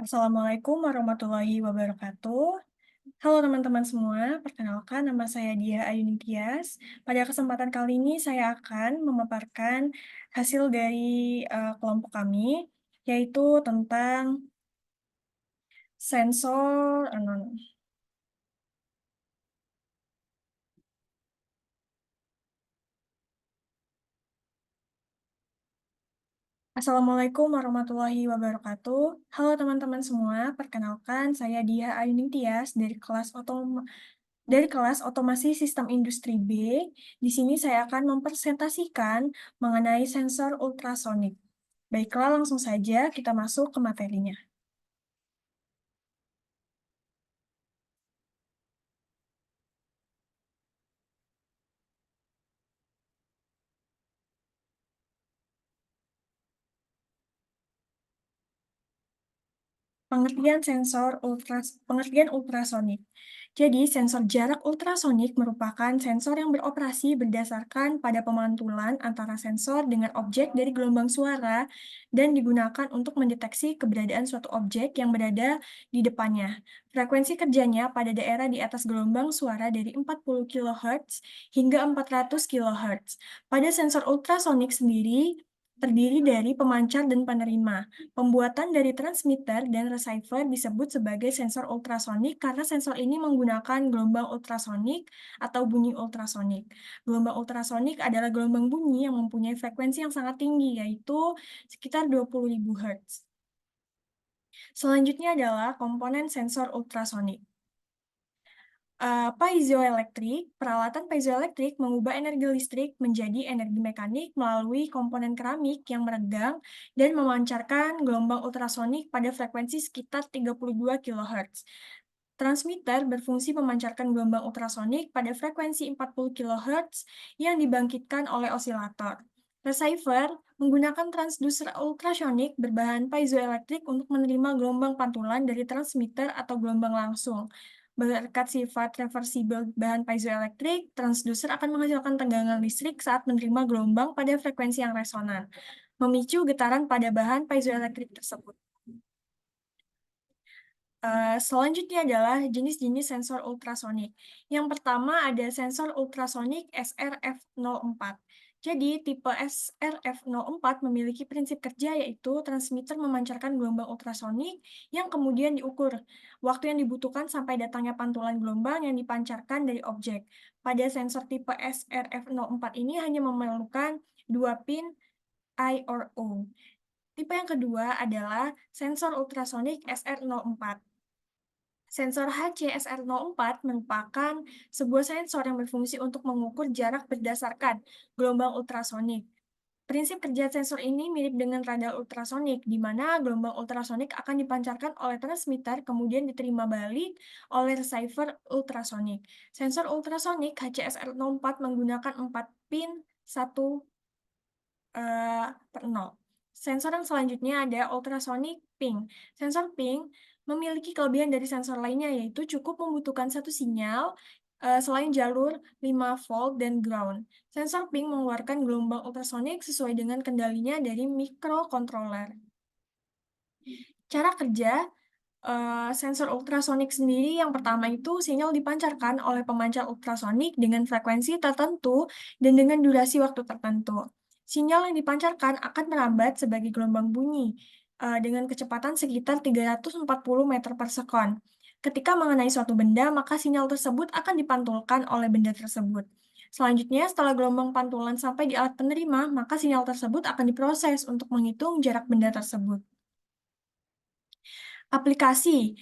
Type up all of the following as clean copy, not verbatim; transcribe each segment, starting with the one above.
Assalamualaikum warahmatullahi wabarakatuh. Halo teman-teman semua, perkenalkan nama saya Dia Ayuni Tias. Pada kesempatan kali ini saya akan memaparkan hasil dari kelompok kami, yaitu tentang sensor. Assalamualaikum warahmatullahi wabarakatuh. Halo teman-teman semua, perkenalkan saya Dia Ayuni Tias dari kelas Otomasi Sistem Industri B. Di sini saya akan mempresentasikan mengenai sensor ultrasonik. Baiklah, langsung saja kita masuk ke materinya. Pengertian ultrasonik. Jadi, sensor jarak ultrasonik merupakan sensor yang beroperasi berdasarkan pada pemantulan antara sensor dengan objek dari gelombang suara dan digunakan untuk mendeteksi keberadaan suatu objek yang berada di depannya. Frekuensi kerjanya pada daerah di atas gelombang suara dari 40 kHz hingga 400 kHz. Pada sensor ultrasonik sendiri, terdiri dari pemancar dan penerima. Pembuatan dari transmitter dan receiver disebut sebagai sensor ultrasonik karena sensor ini menggunakan gelombang ultrasonik atau bunyi ultrasonik. Gelombang ultrasonik adalah gelombang bunyi yang mempunyai frekuensi yang sangat tinggi, yaitu sekitar 20.000 Hz. Selanjutnya adalah komponen sensor ultrasonik. Piezoelektrik, peralatan piezoelektrik mengubah energi listrik menjadi energi mekanik melalui komponen keramik yang meregang dan memancarkan gelombang ultrasonik pada frekuensi sekitar 32 kHz. Transmitter berfungsi memancarkan gelombang ultrasonik pada frekuensi 40 kHz yang dibangkitkan oleh osilator. Receiver menggunakan transducer ultrasonik berbahan piezoelektrik untuk menerima gelombang pantulan dari transmitter atau gelombang langsung. Berkat sifat reversibel bahan piezoelektrik, transducer akan menghasilkan tegangan listrik saat menerima gelombang pada frekuensi yang resonan, memicu getaran pada bahan piezoelektrik tersebut. Selanjutnya adalah jenis-jenis sensor ultrasonik. Yang pertama ada sensor ultrasonik SRF04. Jadi, tipe SRF04 memiliki prinsip kerja yaitu transmitter memancarkan gelombang ultrasonik yang kemudian diukur. Waktu yang dibutuhkan sampai datangnya pantulan gelombang yang dipancarkan dari objek. Pada sensor tipe SRF04 ini hanya memerlukan dua pin I or O. Tipe yang kedua adalah sensor ultrasonik SR04. Sensor HCSR04 merupakan sebuah sensor yang berfungsi untuk mengukur jarak berdasarkan gelombang ultrasonik. Prinsip kerja sensor ini mirip dengan radar ultrasonik, di mana gelombang ultrasonik akan dipancarkan oleh transmitter kemudian diterima balik oleh receiver ultrasonik. Sensor ultrasonik HCSR04 menggunakan 4 pin 1/0. Sensor yang selanjutnya ada ultrasonic ping. Sensor ping memiliki kelebihan dari sensor lainnya, yaitu cukup membutuhkan satu sinyal selain jalur 5 volt dan ground. Sensor ping mengeluarkan gelombang ultrasonik sesuai dengan kendalinya dari microcontroller. Cara kerja sensor ultrasonik sendiri yang pertama itu sinyal dipancarkan oleh pemancar ultrasonik dengan frekuensi tertentu dan dengan durasi waktu tertentu. Sinyal yang dipancarkan akan merambat sebagai gelombang bunyi dengan kecepatan sekitar 340 meter per sekon. Ketika mengenai suatu benda, maka sinyal tersebut akan dipantulkan oleh benda tersebut. Selanjutnya, setelah gelombang pantulan sampai di alat penerima, maka sinyal tersebut akan diproses untuk menghitung jarak benda tersebut. Aplikasi,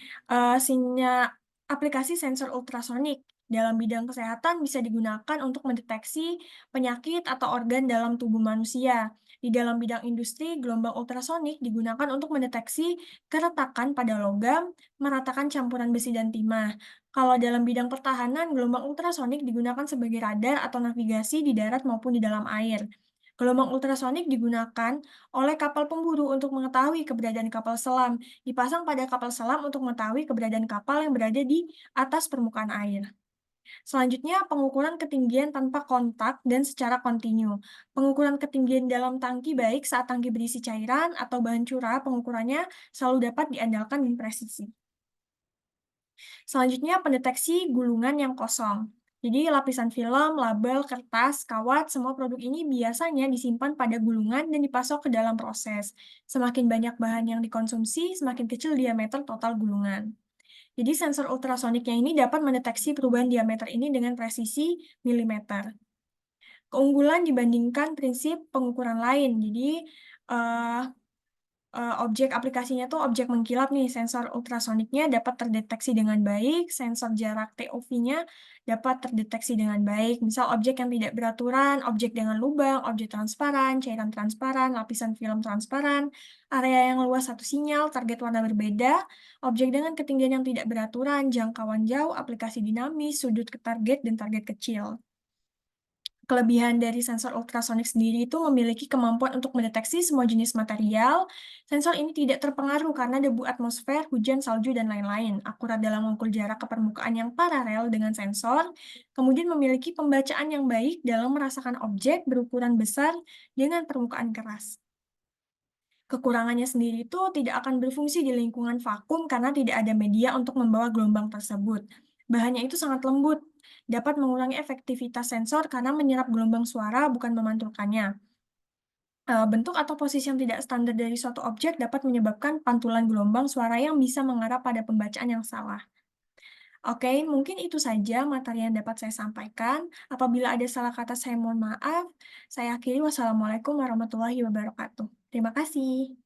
aplikasi sensor ultrasonik dalam bidang kesehatan bisa digunakan untuk mendeteksi penyakit atau organ dalam tubuh manusia. Di dalam bidang industri, gelombang ultrasonik digunakan untuk mendeteksi keretakan pada logam, meratakan campuran besi dan timah. Kalau dalam bidang pertahanan, gelombang ultrasonik digunakan sebagai radar atau navigasi di darat maupun di dalam air. Gelombang ultrasonik digunakan oleh kapal pemburu untuk mengetahui keberadaan kapal selam, dipasang pada kapal selam untuk mengetahui keberadaan kapal yang berada di atas permukaan air. Selanjutnya, pengukuran ketinggian tanpa kontak dan secara kontinu. Pengukuran ketinggian dalam tangki baik saat tangki berisi cairan atau bahan curah, pengukurannya selalu dapat diandalkan dan presisi. Selanjutnya, pendeteksi gulungan yang kosong. Jadi, lapisan film, label, kertas, kawat, semua produk ini biasanya disimpan pada gulungan dan dipasok ke dalam proses. Semakin banyak bahan yang dikonsumsi, semakin kecil diameter total gulungan. Jadi, sensor ultrasoniknya ini dapat mendeteksi perubahan diameter ini dengan presisi milimeter. Keunggulan dibandingkan prinsip pengukuran lain. Jadi, eh, objek aplikasinya tuh objek mengkilap nih, sensor ultrasoniknya dapat terdeteksi dengan baik, sensor jarak TOV-nya dapat terdeteksi dengan baik. Misal objek yang tidak beraturan, objek dengan lubang, objek transparan, cairan transparan, lapisan film transparan, area yang luas satu sinyal, target warna berbeda, objek dengan ketinggian yang tidak beraturan, jangkauan jauh, aplikasi dinamis, sudut ke target, dan target kecil. Kelebihan dari sensor ultrasonik sendiri itu memiliki kemampuan untuk mendeteksi semua jenis material. Sensor ini tidak terpengaruh karena debu atmosfer, hujan, salju, dan lain-lain. Akurat dalam mengukur jarak ke permukaan yang paralel dengan sensor, kemudian memiliki pembacaan yang baik dalam merasakan objek berukuran besar dengan permukaan keras. Kekurangannya sendiri itu tidak akan berfungsi di lingkungan vakum karena tidak ada media untuk membawa gelombang tersebut. Bahannya itu sangat lembut, dapat mengurangi efektivitas sensor karena menyerap gelombang suara bukan memantulkannya. Bentuk atau posisi yang tidak standar dari suatu objek dapat menyebabkan pantulan gelombang suara yang bisa mengarah pada pembacaan yang salah. Oke, mungkin itu saja materi yang dapat saya sampaikan. Apabila ada salah kata, saya mohon maaf. Saya akhiri, wassalamualaikum warahmatullahi wabarakatuh. Terima kasih.